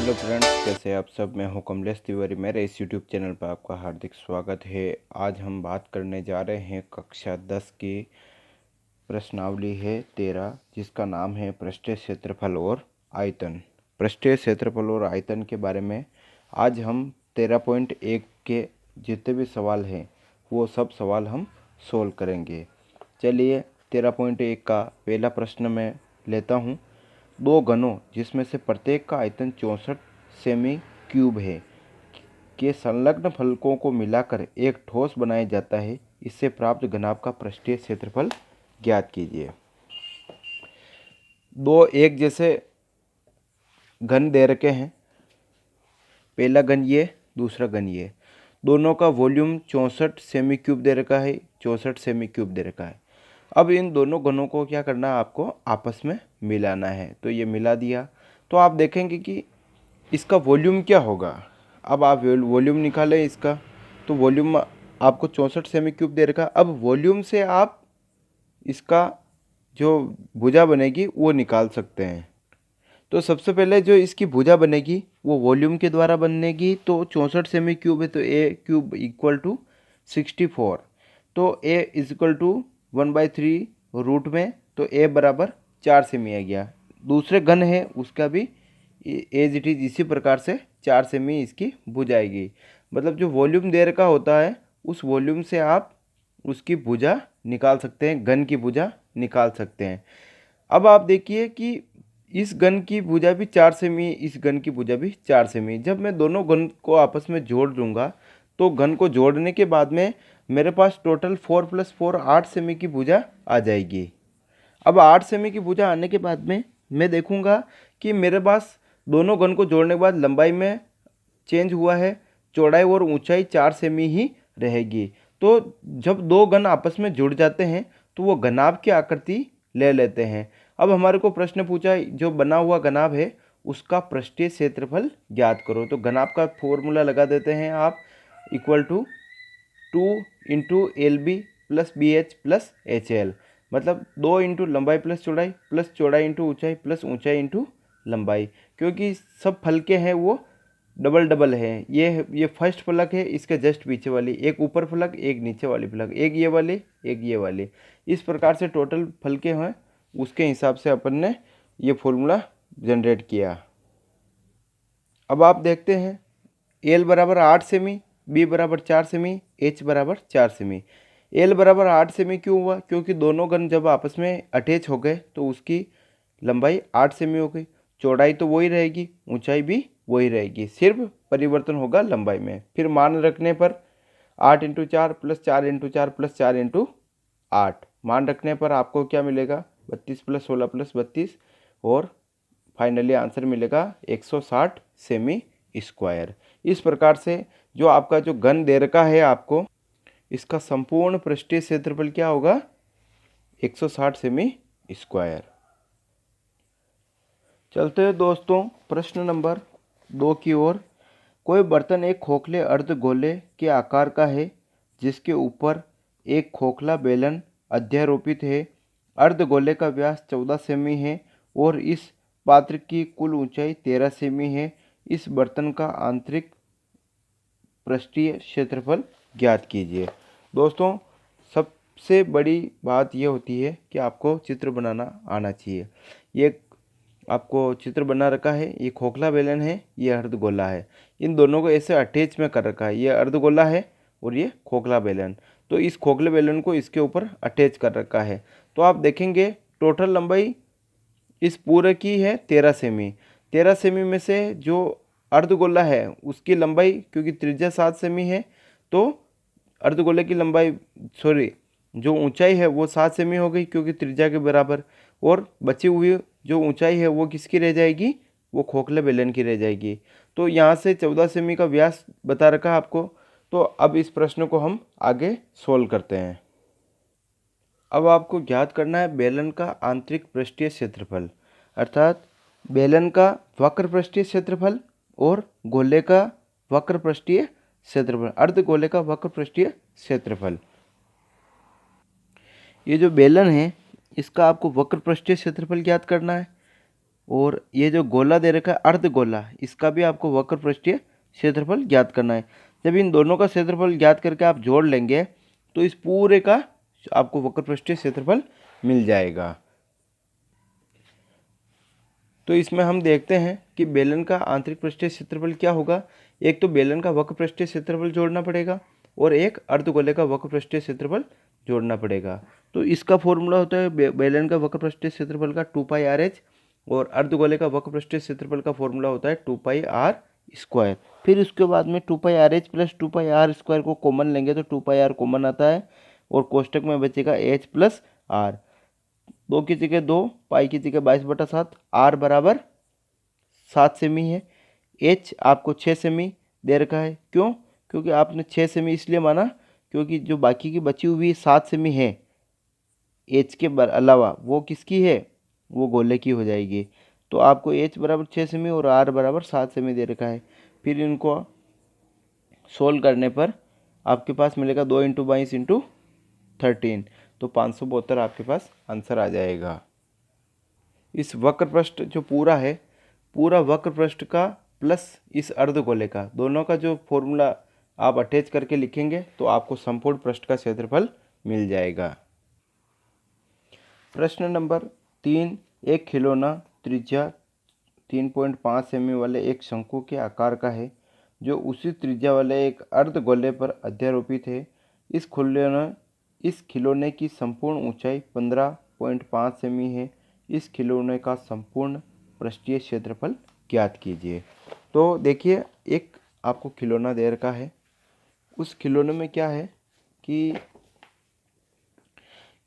Hello friends, कैसे आप सब। मैं हूं कमलेश तिवारी। मेरे इस यूट्यूब चैनल पर आपका हार्दिक स्वागत है। आज हम बात करने जा रहे हैं कक्षा 10 की प्रश्नावली है 13, जिसका नाम है पृष्ठीय क्षेत्रफल और आयतन। पृष्ठीय क्षेत्रफल और आयतन के बारे में आज हम 13.1 के जितने भी सवाल हैं वो सब सवाल हम सोल्व करेंगे। चलिए 13.1 का पहला प्रश्न मैं लेता हूँ। दो घनों जिसमें से प्रत्येक का आयतन 64 सेमी क्यूब है के संलग्न फलकों को मिलाकर एक ठोस बनाया जाता है। इससे प्राप्त घनाभ का पृष्ठीय क्षेत्रफल ज्ञात कीजिए। दो एक जैसे घन दे रखे हैं, पहला घन ये, दूसरा घन ये। दोनों का वॉल्यूम 64 सेमी क्यूब दे रखा है, 64 सेमी क्यूब दे रखा है। अब इन दोनों घनों को क्या करना है, आपको आपस में मिलाना है। तो ये मिला दिया तो आप देखेंगे कि इसका वॉल्यूम क्या होगा। अब आप वॉल्यूम निकालें इसका, तो वॉल्यूम आपको 64 सेमी क्यूब दे रखा। अब वॉल्यूम से आप इसका जो भुजा बनेगी वो निकाल सकते हैं। तो सबसे पहले जो इसकी भुजा बनेगी वो वॉल्यूम के द्वारा बनेगी। तो 64 सेमी क्यूब है तो ए क्यूब इक्वल टू 64। तो A is equal to 1/3 root में, तो ए बराबर 4 सेमी आ गया। दूसरे घन है उसका भी एज इट इज इसी प्रकार से 4 सेमी इसकी भुजा आएगी। मतलब जो वॉल्यूम दे रखा होता है उस वॉल्यूम से आप उसकी भुजा निकाल सकते हैं, घन की भुजा निकाल सकते हैं। अब आप देखिए कि इस घन की भुजा भी 4 सेमी, इस घन की भुजा भी 4 सेमी। जब मैं दोनों घन को आपस में जोड़ दूंगा तो घन को जोड़ने के बाद में मेरे पास टोटल 4 + 4 8 सेमी की भुजा आ जाएगी। अब 8 सेमी की भुजा आने के बाद में मैं देखूंगा कि मेरे पास दोनों घन को जोड़ने के बाद लंबाई में चेंज हुआ है, चौड़ाई और ऊंचाई 4 सेमी ही रहेगी। तो जब दो घन आपस में जुड़ जाते हैं तो वो घनाभ की आकृति ले लेते हैं। अब हमारे को प्रश्न पूछा जो बना हुआ घनाभ है उसका पृष्ठीय क्षेत्रफल ज्ञात करो। तो घनाभ का फॉर्मूला लगा देते हैं आप, equal to 2 × LB + BH + HL। मतलब 2 इंटू लंबाई प्लस चौड़ाई इंटू ऊंचाई प्लस ऊंचाई इंटू लंबाई। क्योंकि सब फलके हैं वो डबल डबल है। ये फर्स्ट फलक है, इसके जस्ट पीछे वाली एक ऊपर फलक, एक नीचे वाली फलक, एक ये वाली एक ये वाली। इस प्रकार से टोटल फलके हैं, उसके हिसाब से अपन ने ये फॉर्मूला जनरेट किया। अब आप देखते हैं एल बराबर 8 सेमी, बी बराबर 4 सेमी, एच बराबर 4 सेमी। एल बराबर 8 सेमी क्यों हुआ? क्योंकि दोनों घन जब आपस में अटैच हो गए तो उसकी लंबाई 8 सेमी हो गई। चौड़ाई तो वही रहेगी, ऊंचाई भी वही रहेगी, सिर्फ परिवर्तन होगा लंबाई में। फिर मान रखने पर 8 × 4 + 4 × 4 + 4 × 8 मान रखने पर आपको क्या मिलेगा? 32 + 16 + 32 और फाइनली आंसर मिलेगा 160 सेमी स्क्वायर। इस प्रकार से जो आपका जो घन दे रखा है आपको, इसका संपूर्ण पृष्ठीय क्षेत्रफल क्या होगा? 160 सेमी स्क्वायर। चलते हैं दोस्तों प्रश्न नंबर 2 की ओर। कोई बर्तन एक खोखले अर्धगोले के आकार का है जिसके ऊपर एक खोखला बेलन अध्यारोपित है। अर्धगोले का व्यास 14 सेमी है और इस पात्र की कुल ऊंचाई 13 सेमी है। इस बर्तन का आंतरिक पृष्ठीय क्षेत्रफल ज्ञात कीजिए। दोस्तों सबसे बड़ी बात यह होती है कि आपको चित्र बनाना आना चाहिए। ये आपको चित्र बना रखा है, ये खोखला बेलन है, ये अर्धगोला है। इन दोनों को ऐसे अटैच में कर रखा है, ये अर्धगोला है और ये खोखला बेलन। तो इस खोखले बेलन को इसके ऊपर अटैच कर रखा है। तो आप देखेंगे टोटल लंबाई इस पूरे की है 13 सेमी। 13 सेमी में से जो अर्धगोला है उसकी लंबाई, क्योंकि त्रिज्या 7 सेमी है, तो अर्धगोले की लंबाई जो ऊंचाई है वो 7 सेमी हो गई क्योंकि त्रिज्या के बराबर। और बची हुई जो ऊंचाई है वो किसकी रह जाएगी? वो खोखले बेलन की रह जाएगी। तो यहाँ से 14 सेमी का व्यास बता रखा आपको। तो अब इस प्रश्न को हम आगे सोल्व करते हैं। अब आपको ज्ञात करना है बेलन का आंतरिक पृष्ठीय क्षेत्रफल, अर्थात बेलन का वक्र पृष्ठीय क्षेत्रफल और गोले का वक्र पृष्ठीय क्षेत्रफल, अर्धगोले का वक्र पृष्ठीय क्षेत्रफल। ये जो बेलन है इसका आपको वक्र पृष्ठीय क्षेत्रफल ज्ञात करना है। और ये जो गोला दे रखा है अर्ध गोला, इसका भी आपको वक्र पृष्ठीय क्षेत्रफल ज्ञात करना है। जब इन दोनों का क्षेत्रफल ज्ञात करके आप जोड़ लेंगे तो इस पूरे का आपको वक्र पृष्ठीय क्षेत्रफल मिल जाएगा। तो इसमें हम देखते हैं कि बेलन का आंतरिक पृष्ठीय क्षेत्रफल क्या होगा। एक तो बेलन का वक्र पृष्ठीय क्षेत्रफल जोड़ना पड़ेगा और एक अर्धगोले का वक्र पृष्ठीय क्षेत्रफल जोड़ना पड़ेगा। तो इसका फॉर्मूला होता है बेलन का वक्र पृष्ठीय क्षेत्रफल का 2πr/h और अर्धगोले का वक्र पृष्ठीय क्षेत्रफल का फॉर्मूला होता है 2πr²। फिर उसके बाद में 2πr/h प्लस 2πr² को कॉमन लेंगे तो 2πr कॉमन आता है और कोष्टक में बचेगा h प्लस r। 2 की जगह 2, पाई की जगह 22/7, r बराबर 7 सेमी है। h आपको 6 सेमी दे रखा है। क्यों? क्योंकि आपने 6 सेमी इसलिए माना क्योंकि जो बाकी की बची हुई 7 सेमी है h के अलावा वो किसकी है, वो गोले की हो जाएगी। तो आपको h बराबर 6 सेमी और r बराबर 7 सेमी दे रखा है। फिर इनको सोल्व करने पर आपके पास मिलेगा 2 × 22 × 13, तो 572 आपके पास आंसर आ जाएगा। इस वक्र पृष्ठ जो पूरा है, पूरा वक्र पृष्ठ का प्लस इस अर्धगोले का, दोनों का जो फॉर्मूला आप अटैच करके लिखेंगे तो आपको संपूर्ण पृष्ठ का क्षेत्रफल मिल जाएगा। प्रश्न नंबर 3, एक खिलौना त्रिज्या 3.5 सेमी वाले एक शंकु के आकार का है जो उसी त्रिज्या वाले एक अर्धगोले पर अध्यारोपित है। इस खिलौने की संपूर्ण ऊंचाई 15.5 सेमी है। इस खिलौने का संपूर्ण पृष्ठीय क्षेत्रफल ज्ञात कीजिए। तो देखिए, एक आपको खिलौना दे रखा है। उस खिलौने में क्या है कि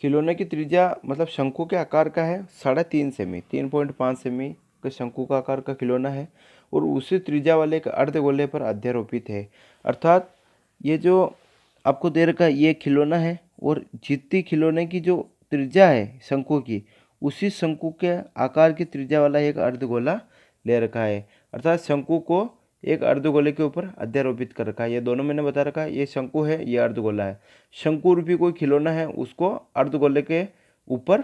खिलौने की त्रिज्या मतलब शंकु के आकार का है 3.5 सेमी, 3.5 सेमी के शंकु का आकार का खिलौना है और उसी त्रिज्या वाले एक अर्धगोले पर अध्यारोपित है। अर्थात ये जो आपको दे रखा है ये खिलौना है और जितनी खिलौने की जो त्रिज्या है शंकु की, उसी शंकु के आकार की त्रिज्या वाला एक अर्धगोला ले रखा है। अर्थात शंकु को एक अर्धगोले के ऊपर अध्यारोपित कर रखा है। ये दोनों मैंने बता रखा है, ये शंकु है, ये अर्धगोला है। शंकु रूपी कोई खिलौना है उसको अर्धगोले के ऊपर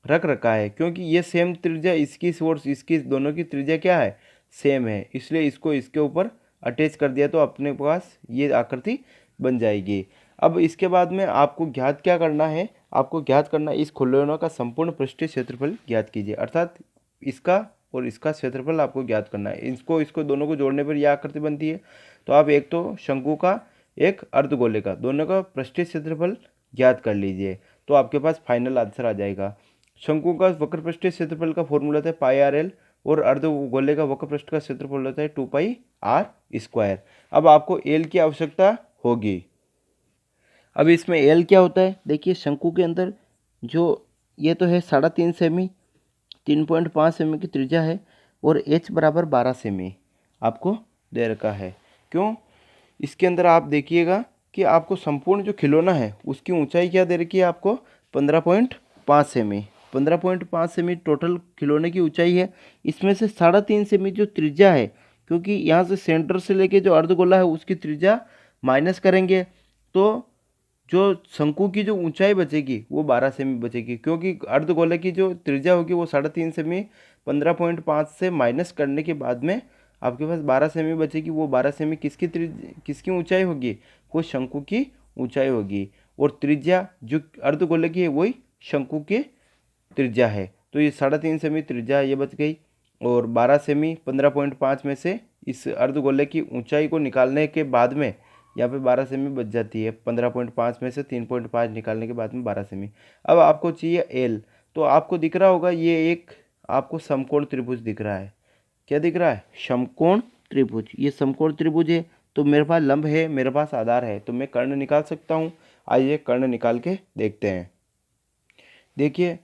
रख रखा है क्योंकि ये सेम त्रिज्या इसकी और इसकी दोनों की त्रिज्या क्या है, सेम है, इसलिए इसको इसके ऊपर अटैच कर दिया तो अपने पास ये आकृति बन जाएगी। अब इसके बाद में आपको ज्ञात क्या करना है, आपको ज्ञात करना है इस खिलौनों का संपूर्ण पृष्ठीय क्षेत्रफल ज्ञात कीजिए। अर्थात इसका और इसका क्षेत्रफल आपको ज्ञात करना है। इसको दोनों को जोड़ने पर यह आकृति बनती है। तो आप एक तो शंकु का एक अर्धगोले का दोनों का पृष्ठीय क्षेत्रफल ज्ञात कर लीजिए तो आपके पास फाइनल आंसर आ जाएगा। शंकु का वक्र पृष्ठीय क्षेत्रफल का फॉर्मूला होता है πrl और अर्धगोले का वक्र पृष्ठ का क्षेत्रफल होता है 2πr²। अब आपको एल की आवश्यकता होगी। अब इसमें एल क्या होता है, देखिए शंकु के अंदर जो ये तो है 3.5 सेमी, 3.5 सेमी की त्रिज्या है और एच बराबर 12 सेमी आपको दे रखा है। क्यों? इसके अंदर आप देखिएगा कि आपको संपूर्ण जो खिलौना है उसकी ऊंचाई क्या दे रखी है, आपको 15.5 सेमी, 15.5 सेमी टोटल खिलौने की ऊंचाई है। इसमें से 3.5 सेमी जो त्रिज्या है, क्योंकि यहाँ से सेंटर से लेके जो अर्धगोला है उसकी त्रिज्या माइनस करेंगे तो जो शंकु की जो ऊंचाई बचेगी वो 12 सेमी बचेगी, क्योंकि अर्धगोले की जो त्रिज्या होगी वो 3.5 सेमी 15.5 से माइनस करने के बाद में आपके पास 12 सेमी बचेगी। वो 12 सेमी किसकी ऊंचाई होगी, कोई शंकु की ऊंचाई होगी और त्रिज्या जो अर्धगोले की है वही शंकु की त्रिज्या है। तो ये 3.5 सेमी त्रिज्या ये बच गई और 12 सेमी 15.5 में से इस अर्धगोले की ऊंचाई को निकालने के बाद में यहाँ पे 12 सेमी बच जाती है। 15.5 में से 3.5 निकालने के बाद में 12 सेमी। अब आपको चाहिए एल, तो आपको दिख रहा होगा ये एक आपको समकोण त्रिभुज दिख रहा है। क्या दिख रहा है? समकोण त्रिभुज। ये समकोण त्रिभुज है तो मेरे पास लंब है, मेरे पास आधार है, तो मैं कर्ण निकाल सकता हूँ। आइए कर्ण निकाल के देखते हैं। देखिए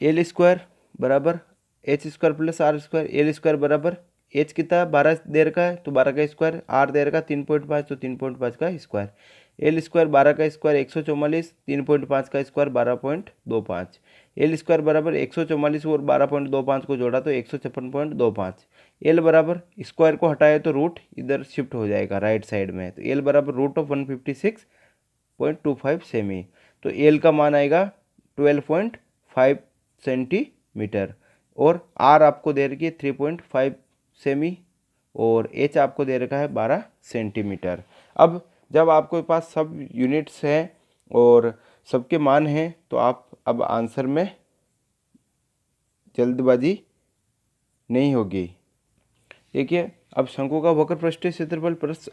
L² बराबर H² प्लस R²। L² बराबर H कितना 12 दे रखा है तो 12 का स्क्वायर, R दे रखा है 3.5 तो 3.5 का स्क्वायर। L² 12 का स्क्वायर 144, 3.5 का स्क्वायर 12.25। L² बराबर 144 और 12.25 को जोड़ा तो 156.25। L बराबर स्क्वायर को हटाए तो रूट इधर शिफ्ट हो जाएगा राइट साइड में, तो L बराबर √156.25 सेमी। तो L का मान आएगा 12.5 सेंटीमीटर और आर आपको दे रखी है 3.5 सेमी और एच आपको दे रखा है 12 सेंटीमीटर। अब जब आपके पास सब यूनिट्स हैं और सबके मान हैं तो आप अब आंसर में जल्दबाजी नहीं होगी। देखिए अब शंकु का वक्र पृष्ठीय क्षेत्रफल प्लस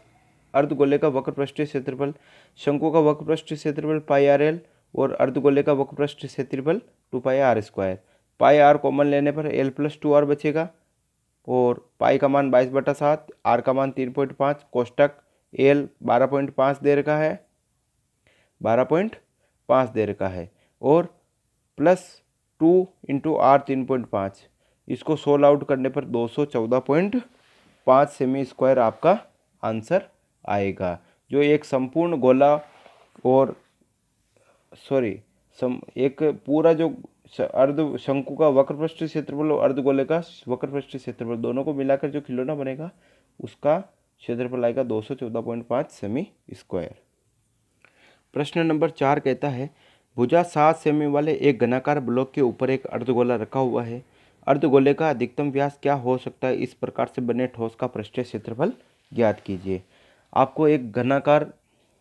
अर्धगोले का वक्र पृष्ठीय क्षेत्रफल, शंकु का वक्र पृष्ठीय क्षेत्रफल पाई आर एल और अर्धगोले का वक्र पृष्ठीय क्षेत्रफल 2 pi r square. Pi r common लेने पर एल प्लस 2 आर बचेगा और पाई का मान 22/7, आर का मान 3.5, कोष्टक एल 12.5 दे रखा है, 12.5 दे रखा है और प्लस 2 इंटू आर 3.5, इसको सोल्व आउट करने पर 214.5 सेमी स्क्वायर आपका आंसर आएगा, जो एक संपूर्ण गोला और एक पूरा जो अर्ध शंकु का वक्र पृष्ठीय क्षेत्रफल और अर्धगोले का वक्र पृष्ठीय क्षेत्रफल दोनों को मिलाकर जो खिलौना बनेगा उसका क्षेत्रफल आएगा 214.5 सेमी स्क्वायर। प्रश्न नंबर 4 कहता है भुजा 7 सेमी वाले एक घनाकार ब्लॉक के ऊपर एक अर्धगोला रखा हुआ है। अर्धगोले का अधिकतम व्यास क्या हो सकता है, इस प्रकार से बने ठोस का पृष्ठीय क्षेत्रफल ज्ञात कीजिए। आपको एक घनाकार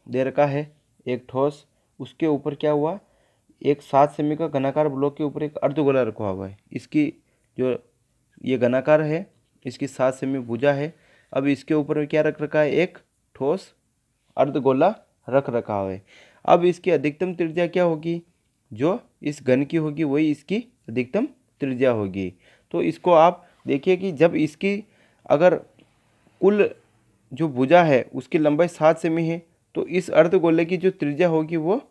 दे रखा है एक ठोस, उसके ऊपर क्या हुआ, एक 7 सेमी का घनाकार ब्लॉक के ऊपर एक अर्धगोला रखा हुआ है। इसकी जो ये घनाकार है इसकी 7 सेमी भुजा है। अब इसके ऊपर क्या रख रखा है, एक ठोस अर्धगोला रख रखा है। अब इसकी अधिकतम त्रिज्या क्या होगी, जो इस घन की होगी वही इसकी अधिकतम त्रिज्या होगी। तो इसको आप देखिए कि जब इसकी अगर कुल जो भुजा है उसकी लंबाई 7 सेमी है तो इस अर्धगोले की जो त्रिज्या होगी वो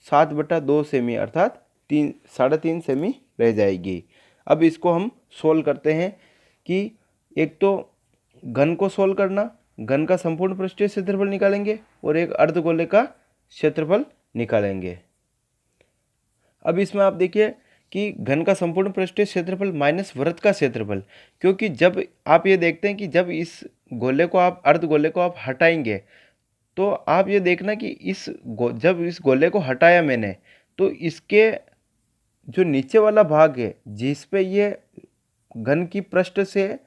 7/2 सेमी अर्थात 3.5 सेमी रह जाएगी। अब इसको हम सोल्व करते हैं कि एक तो घन को सोल्व करना, घन का संपूर्ण पृष्ठीय क्षेत्रफल निकालेंगे और एक अर्धगोले का क्षेत्रफल निकालेंगे। अब इसमें आप देखिए कि घन का संपूर्ण पृष्ठीय क्षेत्रफल माइनस वृत्त का क्षेत्रफल, क्योंकि जब आप ये देखते हैं कि जब इस गोले को आप अर्धगोले को आप हटाएंगे तो आप ये देखना कि जब इस गोले को हटाया मैंने तो इसके जो नीचे वाला भाग है जिस पे ये घन की पृष्ठ से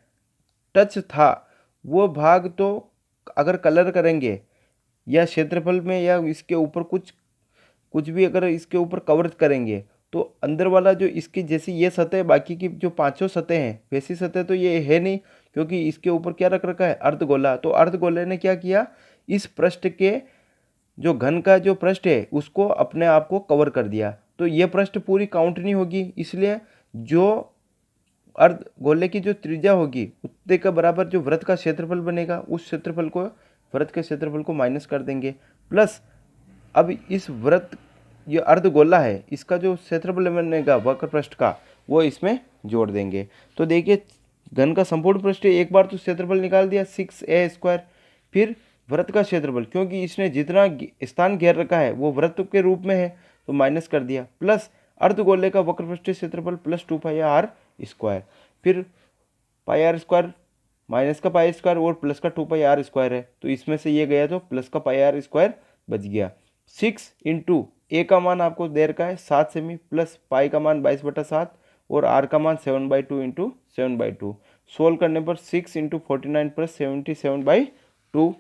टच था वो भाग तो अगर कलर करेंगे या क्षेत्रफल में या इसके ऊपर कुछ भी अगर इसके ऊपर कवर करेंगे तो अंदर वाला जो इसकी जैसी ये सतह बाकी की जो 5 सतह हैं वैसी सतह तो ये है नहीं, क्योंकि इसके ऊपर क्या रख रखा है, अर्धगोला। तो अर्धगोले ने क्या किया, इस पृष्ठ के जो घन का जो पृष्ठ है उसको अपने आप को कवर कर दिया। तो ये पृष्ठ पूरी काउंट नहीं होगी, इसलिए जो अर्धगोले की जो त्रिज्या होगी उतने का बराबर जो वृत्त का क्षेत्रफल बनेगा उस क्षेत्रफल को वृत्त के क्षेत्रफल को माइनस कर देंगे। प्लस अब इस वृत्त ये अर्धगोला है इसका जो क्षेत्रफल बनेगा वक्र पृष्ठ का वो इसमें जोड़ देंगे। तो देखिए घन का संपूर्ण पृष्ठ एक बार तो क्षेत्रफल निकाल दिया 6a², फिर वृत्त का क्षेत्रफल क्योंकि इसने जितना स्थान घेर रखा है वो वृत्त के रूप में है तो माइनस कर दिया, प्लस अर्धगोले का वक्र पृष्ठीय क्षेत्रफल प्लस 2 पाई आर स्क्वायर, फिर पाई आर स्क्वायर माइनस का पाई स्क्वायर और प्लस का 2 पाई आर स्क्वायर है तो इसमें से ये गया तो प्लस का पाई आर स्क्वायर बच गया। 6 इंटू ए का मान आपको दे रखा है 7 सेमी प्लस पाई का मान 22/7 और आर का मान 7/2 इंटू 7/2। सोल्व करने पर 6 इंटू 49 प्लस 77/2।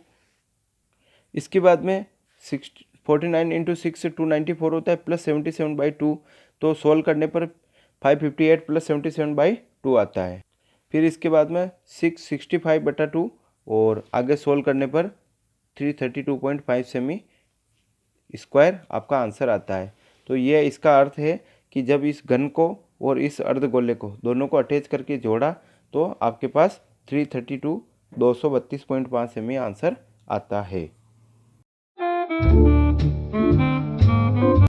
इसके बाद में 49 इंटू 6 से 294 होता है प्लस 77/2। तो सोल्व करने पर 558 प्लस 77/2 आता है। फिर इसके बाद में 665/2 और आगे सोल्व करने पर 332.5 सेमी स्क्वायर आपका आंसर आता है। तो ये इसका अर्थ है कि जब इस घन को और इस अर्धगोले को दोनों को अटैच करके जोड़ा तो आपके पास 232.5 सेमी आंसर आता है।